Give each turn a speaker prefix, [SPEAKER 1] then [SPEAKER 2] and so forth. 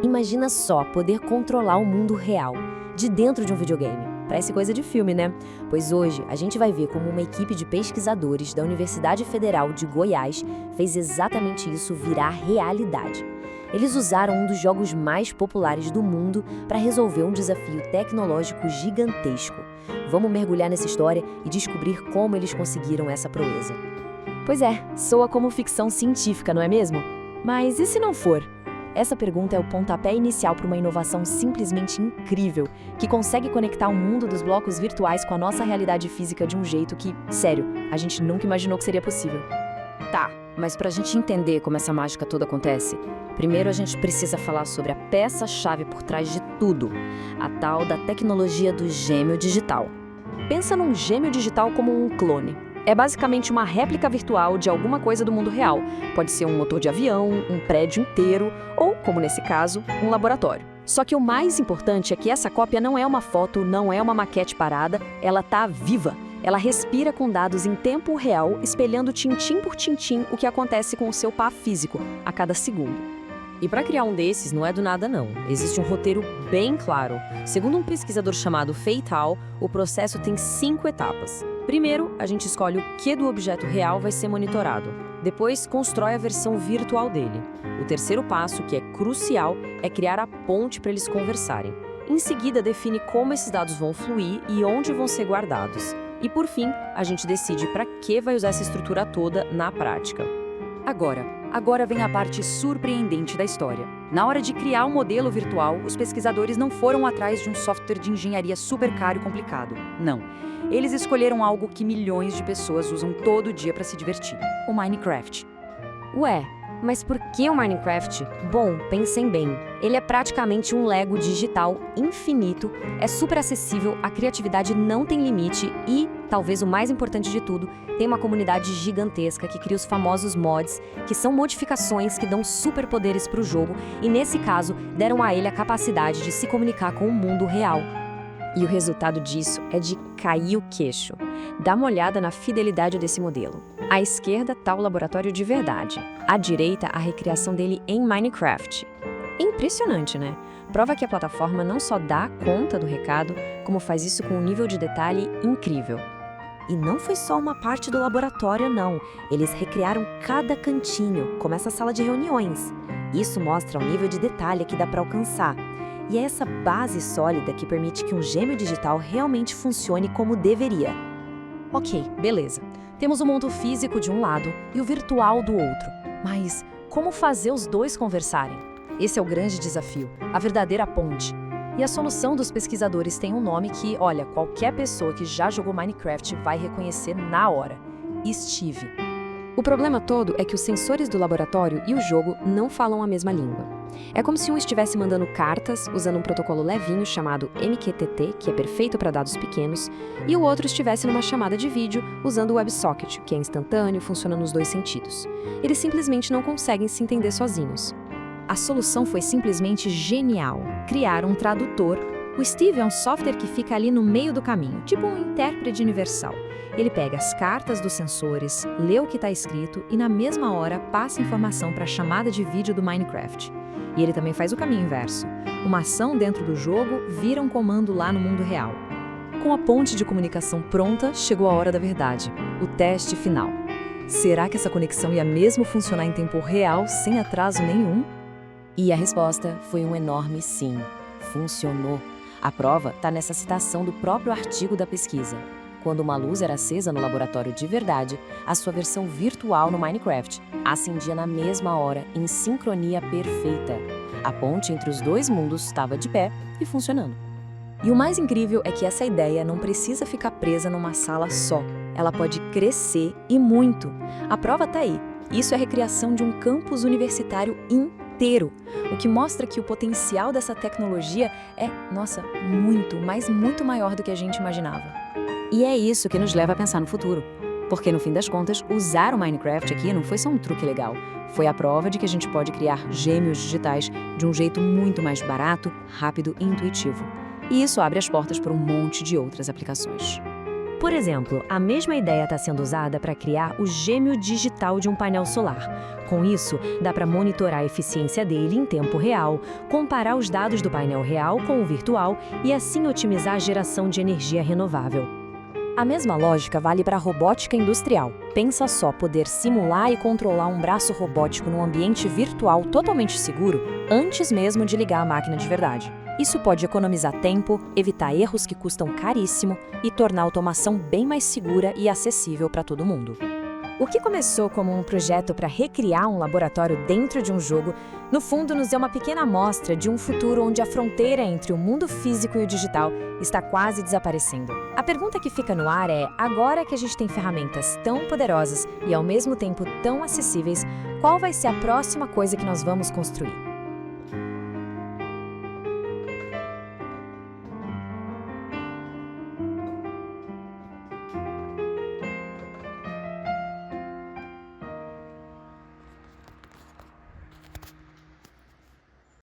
[SPEAKER 1] Imagina só poder controlar o mundo real, de dentro de um videogame. Parece coisa de filme, né? Pois hoje a gente vai ver como uma equipe de pesquisadores da Universidade Federal de Goiás fez exatamente isso virar realidade. Eles usaram um dos jogos mais populares do mundo para resolver um desafio tecnológico gigantesco. Vamos mergulhar nessa história e descobrir como eles conseguiram essa proeza. Pois é, soa como ficção científica, não é mesmo? Mas e se não for? Essa pergunta é o pontapé inicial para uma inovação simplesmente incrível, que consegue conectar o mundo dos blocos virtuais com a nossa realidade física de um jeito que, sério, a gente nunca imaginou que seria possível.
[SPEAKER 2] Tá, mas pra gente entender como essa mágica toda acontece, primeiro a gente precisa falar sobre a peça-chave por trás de tudo, a tal da tecnologia do gêmeo digital. Pensa num gêmeo digital como um clone. É basicamente uma réplica virtual de alguma coisa do mundo real. Pode ser um motor de avião, um prédio inteiro ou, como nesse caso, um laboratório. Só que o mais importante é que essa cópia não é uma foto, não é uma maquete parada, ela tá viva. Ela respira com dados em tempo real, espelhando tintim por tintim o que acontece com o seu par físico, a cada segundo.
[SPEAKER 1] E para criar um desses não é do nada não. Existe um roteiro bem claro. Segundo um pesquisador chamado Fei Tao, o processo tem 5 etapas. Primeiro, a gente escolhe o que do objeto real vai ser monitorado. Depois, constrói a versão virtual dele. O terceiro passo, que é crucial, é criar a ponte para eles conversarem. Em seguida, define como esses dados vão fluir e onde vão ser guardados. E por fim, a gente decide para que vai usar essa estrutura toda na prática.
[SPEAKER 2] Agora vem a parte surpreendente da história. Na hora de criar um modelo virtual, os pesquisadores não foram atrás de um software de engenharia super caro e complicado. Não. Eles escolheram algo que milhões de pessoas usam todo dia para se divertir: o Minecraft.
[SPEAKER 1] Ué, mas por que o Minecraft? Bom, pensem bem. Ele é praticamente um Lego digital infinito, é super acessível, a criatividade não tem limite e, talvez o mais importante de tudo, tem uma comunidade gigantesca que cria os famosos mods, que são modificações que dão superpoderes para o jogo e, nesse caso, deram a ele a capacidade de se comunicar com o mundo real. E o resultado disso é de cair o queixo. Dá uma olhada na fidelidade desse modelo. À esquerda está o laboratório de verdade. À direita, a recriação dele em Minecraft. Impressionante, né? Prova que a plataforma não só dá conta do recado, como faz isso com um nível de detalhe incrível. E não foi só uma parte do laboratório, não. Eles recriaram cada cantinho, como essa sala de reuniões. Isso mostra o nível de detalhe que dá para alcançar. E é essa base sólida que permite que um gêmeo digital realmente funcione como deveria. Ok, beleza. Temos o mundo físico de um lado e o virtual do outro. Mas como fazer os dois conversarem? Esse é o grande desafio, a verdadeira ponte. E a solução dos pesquisadores tem um nome que, olha, qualquer pessoa que já jogou Minecraft vai reconhecer na hora: Steve. O problema todo é que os sensores do laboratório e o jogo não falam a mesma língua. É como se um estivesse mandando cartas usando um protocolo levinho chamado MQTT, que é perfeito para dados pequenos, e o outro estivesse numa chamada de vídeo usando o WebSocket, que é instantâneo e funciona nos dois sentidos. Eles simplesmente não conseguem se entender sozinhos. A solução foi simplesmente genial: criar um tradutor. O Steve é um software que fica ali no meio do caminho, tipo um intérprete universal. Ele pega as cartas dos sensores, lê o que está escrito e, na mesma hora, passa informação para a chamada de vídeo do Minecraft. E ele também faz o caminho inverso. Uma ação dentro do jogo vira um comando lá no mundo real. Com a ponte de comunicação pronta, chegou a hora da verdade, o teste final. Será que essa conexão ia mesmo funcionar em tempo real, sem atraso nenhum? E a resposta foi um enorme sim. Funcionou. A prova está nessa citação do próprio artigo da pesquisa. Quando uma luz era acesa no laboratório de verdade, a sua versão virtual no Minecraft acendia na mesma hora, em sincronia perfeita. A ponte entre os dois mundos estava de pé e funcionando. E o mais incrível é que essa ideia não precisa ficar presa numa sala só. Ela pode crescer e muito. A prova está aí. Isso é a recriação de um campus universitário inteiro, o que mostra que o potencial dessa tecnologia é, nossa, muito, mas muito maior do que a gente imaginava. E é isso que nos leva a pensar no futuro. Porque, no fim das contas, usar o Minecraft aqui não foi só um truque legal. Foi a prova de que a gente pode criar gêmeos digitais de um jeito muito mais barato, rápido e intuitivo. E isso abre as portas para um monte de outras aplicações. Por exemplo, a mesma ideia está sendo usada para criar o gêmeo digital de um painel solar. Com isso, dá para monitorar a eficiência dele em tempo real, comparar os dados do painel real com o virtual e assim otimizar a geração de energia renovável. A mesma lógica vale para a robótica industrial. Pensa só poder simular e controlar um braço robótico num ambiente virtual totalmente seguro antes mesmo de ligar a máquina de verdade. Isso pode economizar tempo, evitar erros que custam caríssimo e tornar a automação bem mais segura e acessível para todo mundo. O que começou como um projeto para recriar um laboratório dentro de um jogo, no fundo nos deu uma pequena amostra de um futuro onde a fronteira entre o mundo físico e o digital está quase desaparecendo. A pergunta que fica no ar é, agora que a gente tem ferramentas tão poderosas e ao mesmo tempo tão acessíveis, qual vai ser a próxima coisa que nós vamos construir?